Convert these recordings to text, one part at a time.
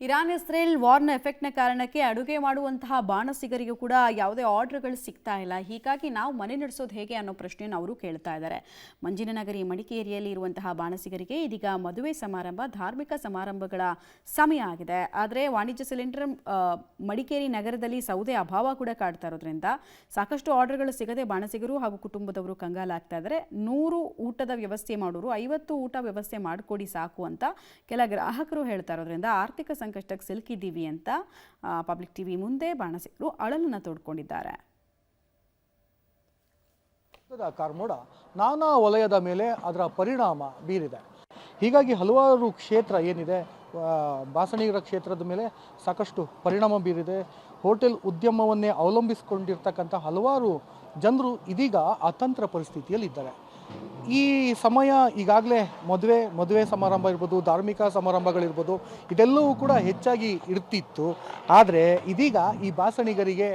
Iran Israel ವಾರ್ನ ಎಫೆಕ್ಟ್ನ ಕಾರಣಕ್ಕೆ ಅಡುಗೆ ಮಾಡುವಂತಹ ಬಾಣಸಿಗರಿಗೂ ಕೂಡ ಯಾವುದೇ ಆರ್ಡರ್ಗಳು ಸಿಗ್ತಾ ಇಲ್ಲ. ಹೀಗಾಗಿ ನಾವು ಮನೆ ನಡೆಸೋದು ಹೇಗೆ ಅನ್ನೋ ಪ್ರಶ್ನೆಯನ್ನು ಅವರು ಕೇಳ್ತಾ ಇದ್ದಾರೆ. ಮಂಜಿನ ನಗರಿ ಮಡಿಕೇರಿಯಲ್ಲಿ ಇರುವಂತಹ ಬಾಣಸಿಗರಿಗೆ ಇದೀಗ ಮದುವೆ ಸಮಾರಂಭ, ಧಾರ್ಮಿಕ ಸಮಾರಂಭಗಳ ಸಮಯ ಆಗಿದೆ. ಆದರೆ ವಾಣಿಜ್ಯ ಸಿಲಿಂಡರ್ ಮಡಿಕೇರಿ ನಗರದಲ್ಲಿ ಸೌದೆ ಅಭಾವ ಕೂಡ ಕಾಡ್ತಾ ಇರೋದ್ರಿಂದ ಸಾಕಷ್ಟು ಆರ್ಡರ್ಗಳು ಸಿಗದೆ ಬಾಣಸಿಗರು ಹಾಗೂ ಕುಟುಂಬದವರು ಕಂಗಾಲಾಗ್ತಾ ಇದ್ದಾರೆ. 100 ಊಟದ ವ್ಯವಸ್ಥೆ ಮಾಡೋರು 50 ಊಟ ವ್ಯವಸ್ಥೆ ಮಾಡಿಕೊಡಿ ಸಾಕು ಅಂತ ಕೆಲ ಗ್ರಾಹಕರು ಹೇಳ್ತಾ ಇರೋದ್ರಿಂದ ಆರ್ಥಿಕ ಸಂಕಷ್ಟಕ್ಕೆ ಸಿಲುಕಿದ್ದೀವಿ ಅಂತ ಪಬ್ಲಿಕ್ ಟಿವಿ ಮುಂದೆ ಬಾಣಸಿಗರು ಅಳಲನ್ನು ತೋಡ್ಕೊಂಡಿದ್ದಾರೆ. ಕಾರ್ಮೋಡ ನಾನಾ ವಲಯದ ಮೇಲೆ ಅದರ ಪರಿಣಾಮ ಬೀರಿದೆ. ಹೀಗಾಗಿ ಹಲವಾರು ಕ್ಷೇತ್ರ ಏನಿದೆ ಬಾಸಣಿಗರ ಕ್ಷೇತ್ರದ ಮೇಲೆ ಸಾಕಷ್ಟು ಪರಿಣಾಮ ಬೀರಿದೆ. ಹೋಟೆಲ್ ಉದ್ಯಮವನ್ನೇ ಅವಲಂಬಿಸಿಕೊಂಡಿರ್ತಕ್ಕಂಥ ಹಲವಾರು ಜನರು ಇದೀಗ ಅತಂತ್ರ ಪರಿಸ್ಥಿತಿಯಲ್ಲಿದ್ದಾರೆ. ಈ ಸಮಯ ಈಗಾಗಲೇ ಮದುವೆ ಸಮಾರಂಭ ಇರ್ಬೋದು, ಧಾರ್ಮಿಕ ಸಮಾರಂಭಗಳಿರ್ಬೋದು, ಇದೆಲ್ಲವೂ ಕೂಡ ಹೆಚ್ಚಾಗಿ ಇರ್ತಿತ್ತು. ಆದರೆ ಇದೀಗ ಈ ಬಾಸಣಿಗರಿಗೆ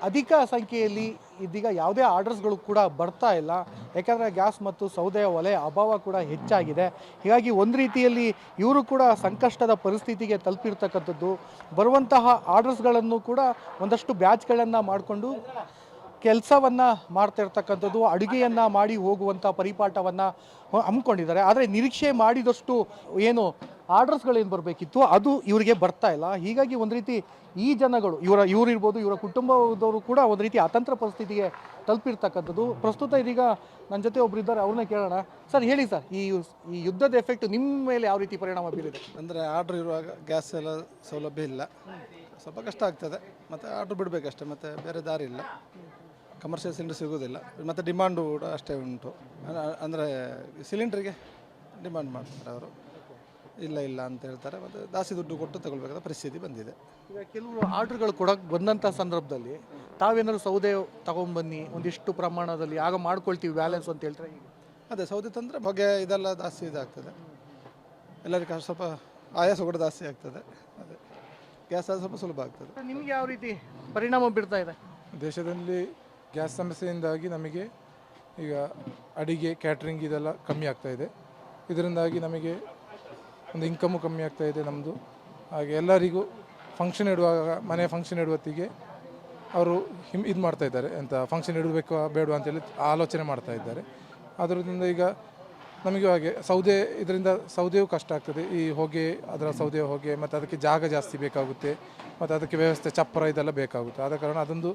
ಅಧಿಕ ಸಂಖ್ಯೆಯಲ್ಲಿ ಇದೀಗ ಯಾವುದೇ ಆರ್ಡರ್ಸ್ಗಳು ಕೂಡ ಬರ್ತಾ ಇಲ್ಲ. ಯಾಕಂದರೆ ಗ್ಯಾಸ್ ಮತ್ತು ಸೌದೆಯ ಒಲೆ ಅಭಾವ ಕೂಡ ಹೆಚ್ಚಾಗಿದೆ. ಹೀಗಾಗಿ ಒಂದು ರೀತಿಯಲ್ಲಿ ಇವರು ಕೂಡ ಸಂಕಷ್ಟದ ಪರಿಸ್ಥಿತಿಗೆ ತಲುಪಿರ್ತಕ್ಕಂಥದ್ದು. ಬರುವಂತಹ ಆರ್ಡರ್ಸ್ಗಳನ್ನು ಕೂಡ ಒಂದಷ್ಟು ಬ್ಯಾಚ್ಗಳನ್ನು ಮಾಡಿಕೊಂಡು ಕೆಲಸವನ್ನು ಮಾಡ್ತಾ ಇರ್ತಕ್ಕಂಥದ್ದು, ಅಡುಗೆಯನ್ನು ಮಾಡಿ ಹೋಗುವಂಥ ಪರಿಪಾಠವನ್ನು ಹಮ್ಮಿಕೊಂಡಿದ್ದಾರೆ. ಆದರೆ ನಿರೀಕ್ಷೆ ಮಾಡಿದಷ್ಟು ಏನು ಆರ್ಡರ್ಸ್ಗಳೇನು ಬರಬೇಕಿತ್ತು ಅದು ಇವರಿಗೆ ಬರ್ತಾ ಇಲ್ಲ. ಹೀಗಾಗಿ ಒಂದು ರೀತಿ ಈ ಜನಗಳು ಇವರಿರ್ಬೋದು, ಇವರ ಕುಟುಂಬದವರು ಕೂಡ ಒಂದು ರೀತಿ ಅತಂತ್ರ ಪರಿಸ್ಥಿತಿಗೆ ತಲುಪಿರ್ತಕ್ಕಂಥದ್ದು. ಪ್ರಸ್ತುತ ಇದೀಗ ನನ್ನ ಜೊತೆ ಒಬ್ರು ಇದ್ದಾರೆ, ಅವ್ರನ್ನೇ ಕೇಳೋಣ. ಸರ್ ಹೇಳಿ ಸರ್, ಈ ಯುದ್ಧದ ಎಫೆಕ್ಟ್ ನಿಮ್ಮ ಮೇಲೆ ಯಾವ ರೀತಿ ಪರಿಣಾಮ ಬೀರಿದೆ? ಅಂದರೆ ಆರ್ಡ್ರ್ ಇರುವಾಗ ಗ್ಯಾಸ್ ಎಲ್ಲ ಸೌಲಭ್ಯ ಇಲ್ಲ, ಸ್ವಲ್ಪ ಕಷ್ಟ ಆಗ್ತದೆ. ಮತ್ತು ಆರ್ಡ್ರ್ ಬಿಡಬೇಕಷ್ಟೇ, ಮತ್ತು ಬೇರೆ ದಾರಿ ಇಲ್ಲ. ಕಮರ್ಷಿಯಲ್ ಸಿಲಿಂಡರ್ ಸಿಗೋದಿಲ್ಲ, ಮತ್ತು ಡಿಮಾಂಡು ಕೂಡ ಅಷ್ಟೇ ಉಂಟು. ಅಂದರೆ ಸಿಲಿಂಡ್ರಿಗೆ ಡಿಮಾಂಡ್ ಮಾಡ್ತಾರೆ ಅವರು, ಇಲ್ಲ ಅಂತ ಹೇಳ್ತಾರೆ. ಮತ್ತು ಜಾಸ್ತಿ ದುಡ್ಡು ಕೊಟ್ಟು ತಗೊಳ್ಬೇಕಾದ ಪರಿಸ್ಥಿತಿ ಬಂದಿದೆ. ಈಗ ಕೆಲವರು ಆರ್ಡ್ರ್ಗಳು ಕೊಡೋಕೆ ಬಂದಂಥ ಸಂದರ್ಭದಲ್ಲಿ ತಾವೇನಾದ್ರು ಸೌದೆ ತೊಗೊಂಬನ್ನಿ ಒಂದಿಷ್ಟು ಪ್ರಮಾಣದಲ್ಲಿ ಆಗ ಮಾಡ್ಕೊಳ್ತೀವಿ ಬ್ಯಾಲೆನ್ಸ್ ಅಂತ ಹೇಳ್ತಾರೆ. ಅದೇ ಸೌದೆ ತಂದರೆ ಹೊಗೆ ಇದೆಲ್ಲ ಜಾಸ್ತಿ ಇದಾಗ್ತದೆ, ಎಲ್ಲರಿಗೂ ಸ್ವಲ್ಪ ಆಯಾಸ ಕೂಡ ಜಾಸ್ತಿ ಆಗ್ತದೆ. ಅದೇ ಗ್ಯಾಸ್ ಅದು ಸ್ವಲ್ಪ ಸುಲಭ ಆಗ್ತದೆ. ನಿಮಗೆ ಯಾವ ರೀತಿ ಪರಿಣಾಮ ಬೀರ್ತಾ ಇದೆ? ದೇಶದಲ್ಲಿ ಗ್ಯಾಸ್ ಸಮಸ್ಯೆಯಿಂದಾಗಿ ನಮಗೆ ಈಗ ಅಡಿಗೆ, ಕ್ಯಾಟ್ರಿಂಗ್ ಇದೆಲ್ಲ ಕಮ್ಮಿ ಆಗ್ತಾ ಇದೆ. ಇದರಿಂದಾಗಿ ನಮಗೆ ಒಂದು ಇನ್ಕಮು ಕಮ್ಮಿ ಆಗ್ತಾ ಇದೆ ನಮ್ಮದು. ಹಾಗೆ ಎಲ್ಲರಿಗೂ ಫಂಕ್ಷನ್ ಇಡುವಾಗ, ಮನೆ ಫಂಕ್ಷನ್ ಇಡುವತ್ತಿಗೆ ಅವರು ಇದು ಮಾಡ್ತಾಯಿದ್ದಾರೆ, ಎಂಥ ಫಂಕ್ಷನ್ ಇಡಬೇಕು ಬೇಡ ಅಂತೇಳಿ ಆಲೋಚನೆ ಮಾಡ್ತಾ ಇದ್ದಾರೆ. ಅದರಿಂದ ಈಗ ನಮಗೂ ಹಾಗೆ ಇದರಿಂದ ಸೌದೆಯೂ ಕಷ್ಟ ಆಗ್ತದೆ. ಈ ಹೊಗೆ, ಅದರ ಸೌದೆ ಹೊಗೆ, ಮತ್ತು ಅದಕ್ಕೆ ಜಾಗ ಜಾಸ್ತಿ ಬೇಕಾಗುತ್ತೆ, ಮತ್ತು ಅದಕ್ಕೆ ವ್ಯವಸ್ಥೆ ಚಪ್ಪರ ಇದೆಲ್ಲ ಬೇಕಾಗುತ್ತೆ. ಆದ ಕಾರಣ ಅದೊಂದು